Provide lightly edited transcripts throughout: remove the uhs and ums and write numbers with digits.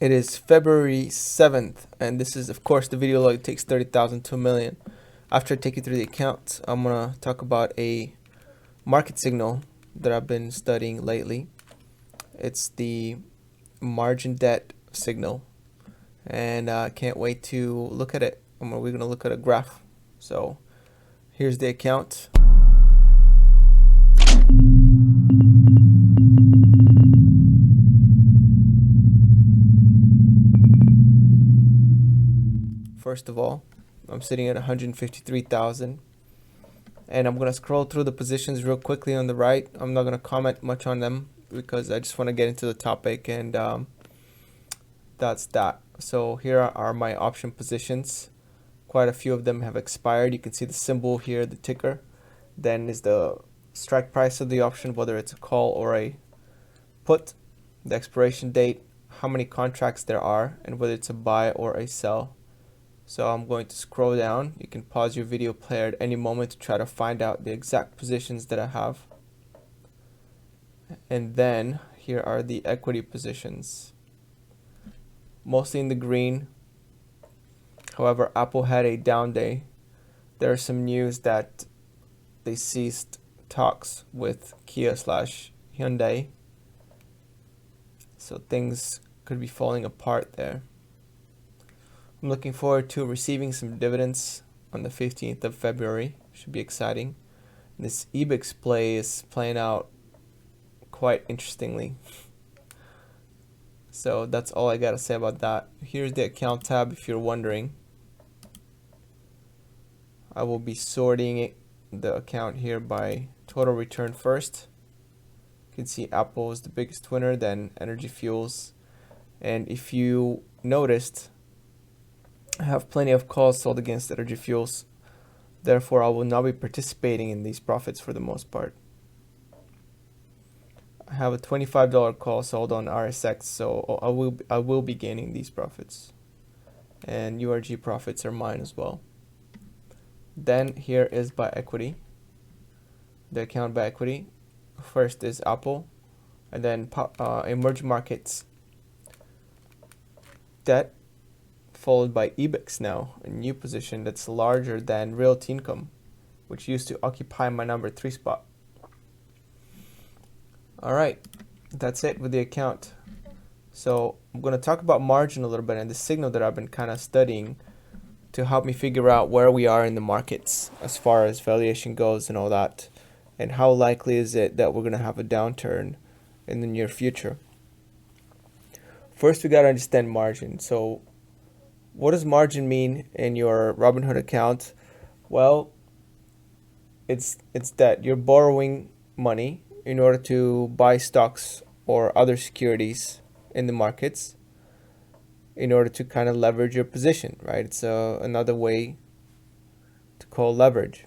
It is February 7th, and this is, of course, the video log takes 30,000 to a million. After I take you through the account, I'm going to talk about a market signal that I've been studying lately. It's the margin debt signal, and I can't wait to look at it. We're going to look at a graph. So here's the account. First of all, I'm sitting at 153,000, and I'm gonna scroll through the positions real quickly on the right. I'm not gonna comment much on them because I just want to get into the topic, and that's that. So here are my option positions. Quite a few of them have expired. You can see the symbol here, the ticker. Then is the strike price of the option, whether it's a call or a put, the expiration date, how many contracts there are, and whether it's a buy or a sell. So I'm going to scroll down. You can pause your video player at any moment to try to find out the exact positions that I have. And then here are the equity positions. Mostly in the green. However, Apple had a down day. There's some news that they ceased talks with Kia/Hyundai. So things could be falling apart there. I'm looking forward to receiving some dividends on the 15th of February. Should be exciting. This EBIX play is playing out quite interestingly. So that's all I gotta say about that. Here's the account tab if you're wondering. I will be sorting the account here by total return first. You can see Apple is the biggest winner, then Energy Fuels. And if you noticed, I have plenty of calls sold against Energy Fuels. Therefore, I will not be participating in these profits for the most part. I have a $25 call sold on RSX, so I will be gaining these profits. And URG profits are mine as well. Then here is by equity. The account by equity. First is Apple, and then emerging markets debt, followed by EBIX now, a new position that's larger than realty income, which used to occupy my number 3 spot. Alright, that's it with the account. So I'm going to talk about margin a little bit and the signal that I've been kind of studying to help me figure out where we are in the markets as far as valuation goes and all that, and how likely is it that we're going to have a downturn in the near future. First, we got to understand margin. So what does margin mean in your Robinhood account? Well, it's that you're borrowing money in order to buy stocks or other securities in the markets in order to kind of leverage your position, right? It's another way to call leverage.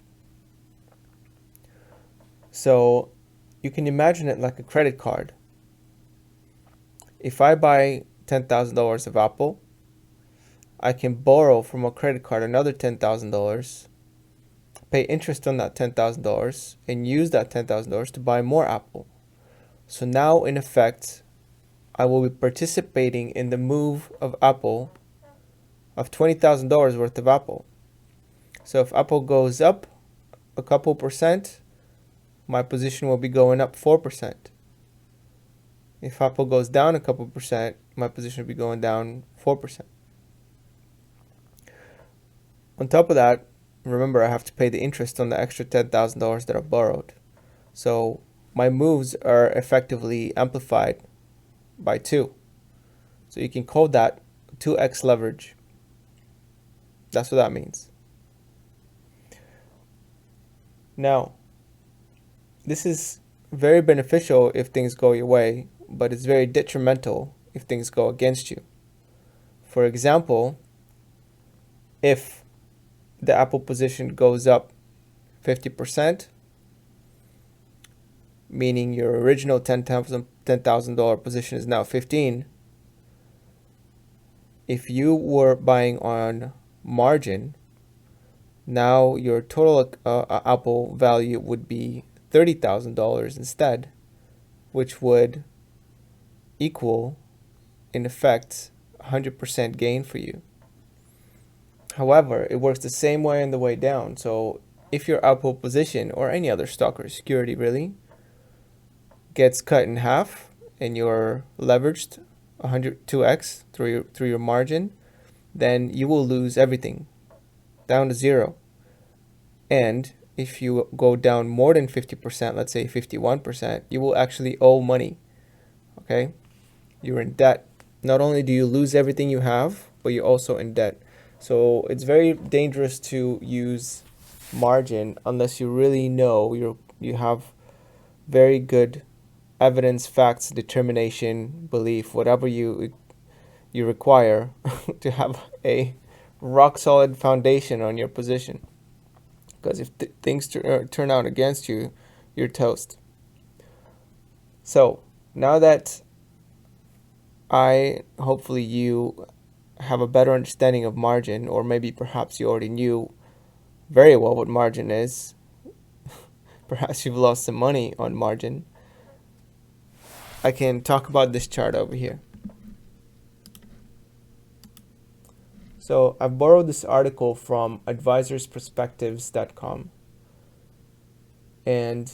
So you can imagine it like a credit card. If I buy $10,000 of Apple, I can borrow from a credit card another $10,000, pay interest on that $10,000, and use that $10,000 to buy more Apple. So now, in effect, I will be participating in the move of Apple, of $20,000 worth of Apple. So if Apple goes up a couple percent, my position will be going up 4%. If Apple goes down a couple percent, my position will be going down 4%. On top of that, remember I have to pay the interest on the extra $10,000 that I borrowed. So my moves are effectively amplified by 2. So you can call that 2x leverage. That's what that means. Now, this is very beneficial if things go your way, but it's very detrimental if things go against you. For example, if the Apple position goes up 50%, meaning your original $10,000 position is now 15. If you were buying on margin, now your total Apple value would be $30,000 instead, which would equal, in effect, 100% gain for you. However, it works the same way on the way down. So if your output position or any other stock or security really gets cut in half and you're leveraged 2x through your margin, then you will lose everything down to zero. And if you go down more than 50%, let's say 51%, you will actually owe money. Okay? You're in debt. Not only do you lose everything you have, but you're also in debt. So it's very dangerous to use margin unless you really know you have very good evidence, facts, determination, belief, whatever you require to have a rock solid foundation on your position. Because if things turn out against you, you're toast. So now that hopefully you have a better understanding of margin, or maybe perhaps you already knew very well what margin is. Perhaps you've lost some money on margin. I can talk about this chart over here. So I've borrowed this article from advisorsperspectives.com. And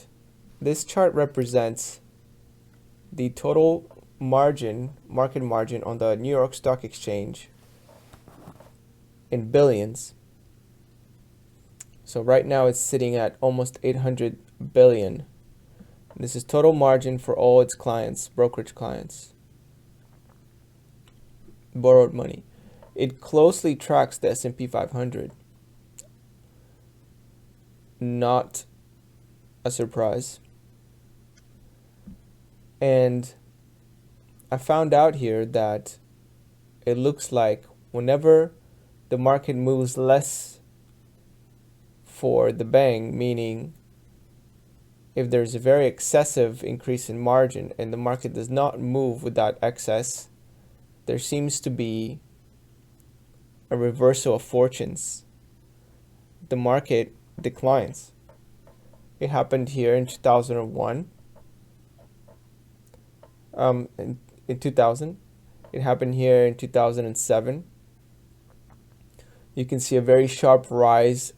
this chart represents the total market margin on the New York Stock Exchange in billions. So right now it's sitting at almost 800 billion. This is total margin for all its clients, brokerage clients. Borrowed money. It closely tracks the S&P 500. Not a surprise. And I found out here that it looks like whenever the market moves less for the bang, meaning if there's a very excessive increase in margin and the market does not move without excess, there seems to be a reversal of fortunes. The market declines. It happened here in 2001. In 2000. It happened here in 2007. You can see a very sharp rise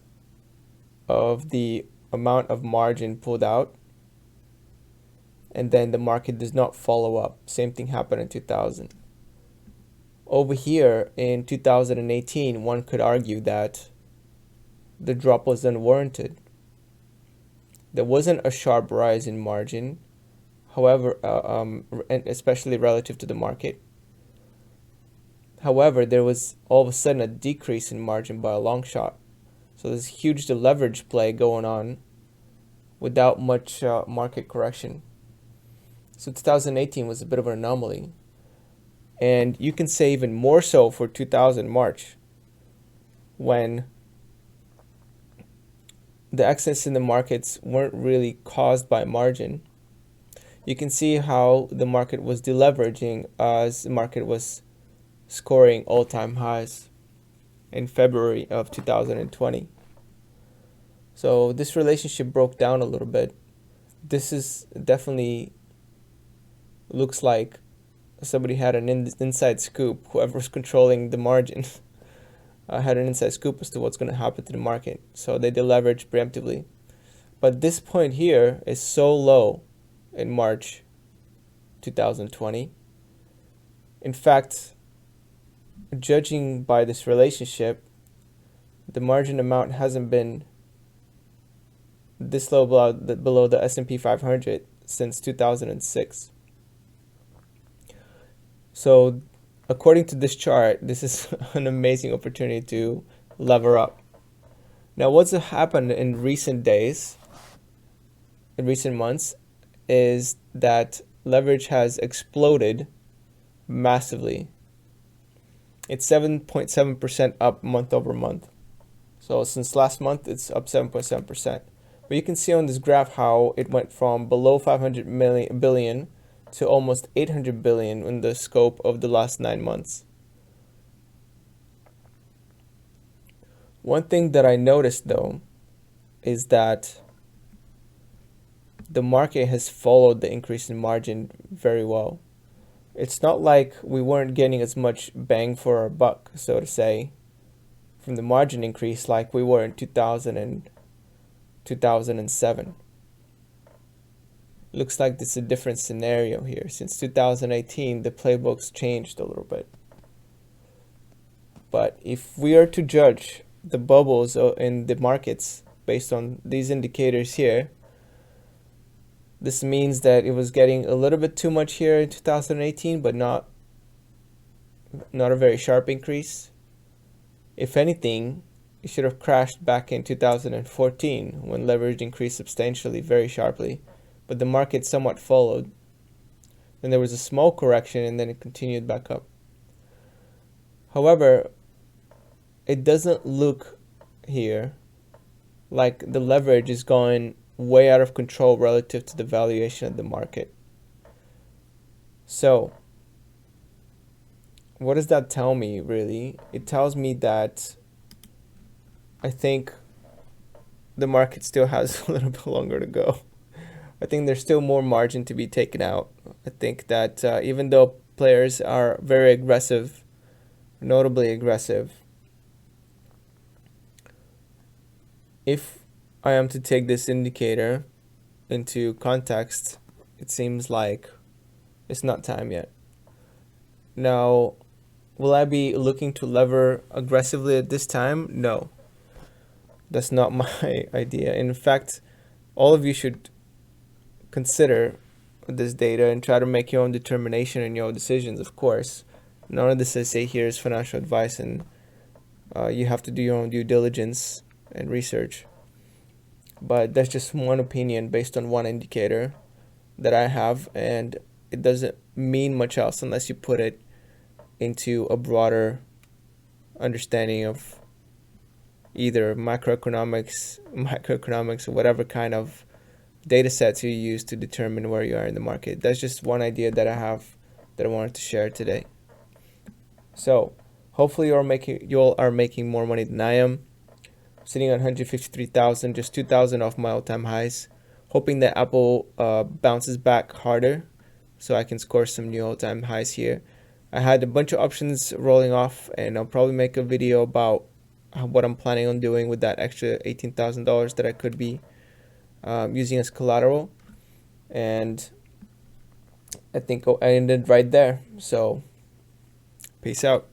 of the amount of margin pulled out, and then the market does not follow up. Same thing happened in 2000. Over here in 2018, one could argue that the drop was unwarranted. There wasn't a sharp rise in margin, however, and especially relative to the market. However, there was all of a sudden a decrease in margin by a long shot. So there's huge leverage play going on without much market correction. So 2018 was a bit of an anomaly. And you can say even more so for 2000 March, when the excess in the markets weren't really caused by margin. You can see how the market was deleveraging as the market was scoring all-time highs in February of 2020. So this relationship broke down a little bit. This is definitely looks like somebody had an inside scoop. Whoever was controlling the margin had an inside scoop as to what's going to happen to the market. So they deleveraged preemptively. But this point here is so low in March 2020. In fact, judging by this relationship, the margin amount hasn't been this low below the S&P 500 since 2006. So according to this chart, this is an amazing opportunity to lever up. Now, what's happened in recent days, in recent months, is that leverage has exploded massively. It's 7.7% up month over month. So since last month, it's up 7.7%. But you can see on this graph how it went from below 500 billion to almost 800 billion in the scope of the last 9 months. One thing that I noticed though is that the market has followed the increase in margin very well. it's not like we weren't getting as much bang for our buck, so to say, from the margin increase like we were in 2000 and 2007. Looks like this is a different scenario here. Since 2018, the playbook's changed a little bit. But if we are to judge the bubbles in the markets based on these indicators here, this means that it was getting a little bit too much here in 2018, but not a very sharp increase. If anything, it should have crashed back in 2014 when leverage increased substantially, very sharply, but the market somewhat followed. Then there was a small correction and then it continued back up. However, it doesn't look here like the leverage is going way out of control relative to the valuation of the market. So what does that tell me, really? It tells me that I think the market still has a little bit longer to go. I think there's still more margin to be taken out. I think that even though players are very aggressive, notably aggressive, if I am to take this indicator into context, it seems like it's not time yet. Now, will I be looking to lever aggressively at this time? No, that's not my idea. In fact, all of you should consider this data and try to make your own determination and your own decisions, of course. None of this I say here is financial advice, and you have to do your own due diligence and research. But that's just one opinion based on one indicator that I have, and it doesn't mean much else unless you put it into a broader understanding of either microeconomics, or whatever kind of data sets you use to determine where you are in the market. That's just one idea that I have that I wanted to share today. So hopefully you all are making more money than I am. Sitting at 153,000, just 2,000 off my all-time highs. Hoping that Apple bounces back harder so I can score some new all-time highs here. I had a bunch of options rolling off, and I'll probably make a video about what I'm planning on doing with that extra $18,000 that I could be using as collateral. And I think I ended right there. So peace out.